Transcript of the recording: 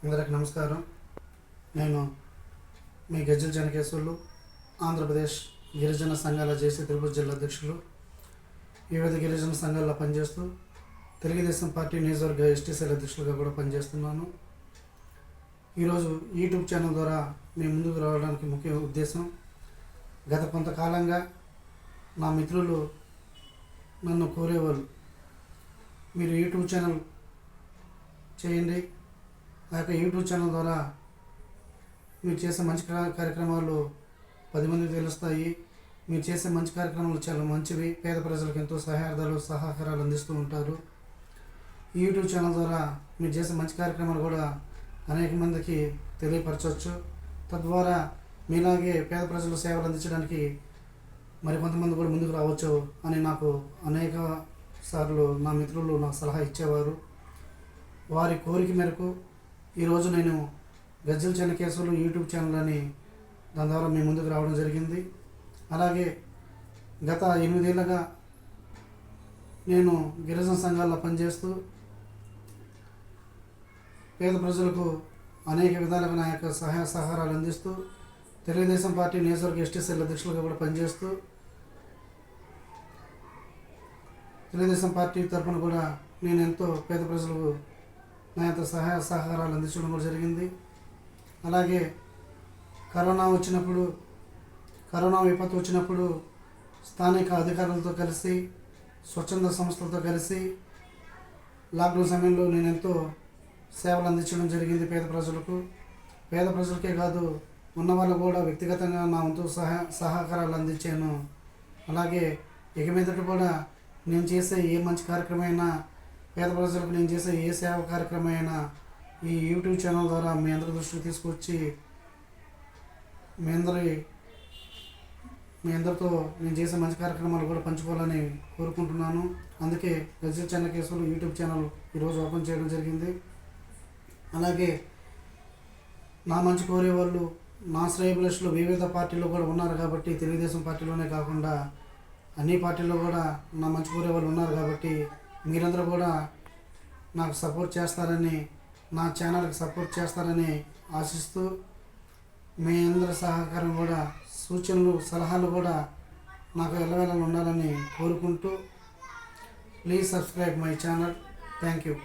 అందరికి నమస్కారం. నేను మీ గజ్జల చెన్నకేశవులు, ఆంధ్రప్రదేశ్ గిరిజన సంఘాల జేసీ తిరుపతి జిల్లా అధ్యక్షులు. వివిధ గిరిజన సంఘాల్లో పనిచేస్తూ తెలుగుదేశం పార్టీ నియోజకవర్గ ఎస్టీసీల అధ్యక్షులుగా కూడా పనిచేస్తున్నాను. ఈరోజు యూట్యూబ్ ఛానల్ ద్వారా మీ ముందుకు రావడానికి ముఖ్య ఉద్దేశం, గత కొంతకాలంగా నా మిత్రులు నన్ను కోరేవాళ్ళు, మీరు యూట్యూబ్ ఛానల్ చేయండి, ఆ యొక్క యూట్యూబ్ ఛానల్ ద్వారా మీరు చేసే మంచి కార్యక్రమాలు 10 మందికి తెలుస్తాయి, మీరు చేసే మంచి కార్యక్రమాలు చాలా మంచివి, పేద ప్రజలకు ఎంతో సహకారాలు అందిస్తూ ఉంటారు. ఈ యూట్యూబ్ ఛానల్ ద్వారా మీరు చేసే మంచి కార్యక్రమాలు కూడా అనేక మందికి తెలియపరచవచ్చు. తద్వారా మీలాగే పేద ప్రజలు సేవలు అందించడానికి మరి కొంతమంది కూడా ముందుకు రావచ్చు అని నాకు అనేక సార్లు నా మిత్రులు నాకు సలహా ఇచ్చేవారు. వారి కోరిక మేరకు ఈరోజు నేను గజ్జల చెన్నకేశవులు యూట్యూబ్ ఛానల్ అని దాని ద్వారా మీ ముందుకు రావడం జరిగింది. అలాగే గత 8 ఏళ్ళుగా నేను గిరిజన సంఘాల్లో పనిచేస్తూ పేద ప్రజలకు అనేక విధాలుగా నా యొక్క సహాయ సహకారాలు అందిస్తూ తెలుగుదేశం పార్టీ నియోజకవర్గ ఎస్టీసీల అధ్యక్షులుగా కూడా పనిచేస్తూ తెలుగుదేశం పార్టీ తరఫున కూడా నేను ఎంతో పేద ప్రజలకు నా యొక్క సహాయ సహకారాలు అందించడం కూడా జరిగింది. అలాగే కరోనా విపత్తు వచ్చినప్పుడు స్థానిక అధికారులతో కలిసి, స్వచ్ఛంద సంస్థలతో కలిసి లాక్డౌన్ సమయంలో నేను ఎంతో సేవలు అందించడం జరిగింది పేద ప్రజలకే కాదు, ఉన్న వాళ్ళు కూడా వ్యక్తిగతంగా నా వంతు సహకారాలు అందించాను. అలాగే ఇక మీదట కూడా నేను చేసే ఏ మంచి కార్యక్రమమైనా, పేద ప్రజలకు నేను చేసే ఏ సేవ కార్యక్రమమైనా ఈ యూట్యూబ్ ఛానల్ ద్వారా మీ అందరి దృష్టికి తీసుకొచ్చి మీ అందరితో నేను చేసే మంచి కార్యక్రమాలు కూడా పంచుకోవాలని కోరుకుంటున్నాను. అందుకే గజ్జల చెన్నకేశవులు యూట్యూబ్ ఛానల్ ఈరోజు ఓపెన్ చేయడం జరిగింది. అలాగే నా మంచి కోరేవాళ్ళు, నా శ్రేయభిలాషులు వివిధ పార్టీల్లో కూడా ఉన్నారు కాబట్టి, తెలుగుదేశం పార్టీలోనే కాకుండా అన్ని పార్టీల్లో కూడా నా మంచి కోరేవాళ్ళు ఉన్నారు కాబట్టి మీరందరూ కూడా నాకు సపోర్ట్ చేస్తారని, నా ఛానల్కి సపోర్ట్ చేస్తారని ఆశిస్తూ, మీ అందరి సహకారం కూడా, సూచనలు సలహాలు కూడా నాకు ఎల్లవేళలా ఉండాలని కోరుకుంటూ, please subscribe my channel. Thank you.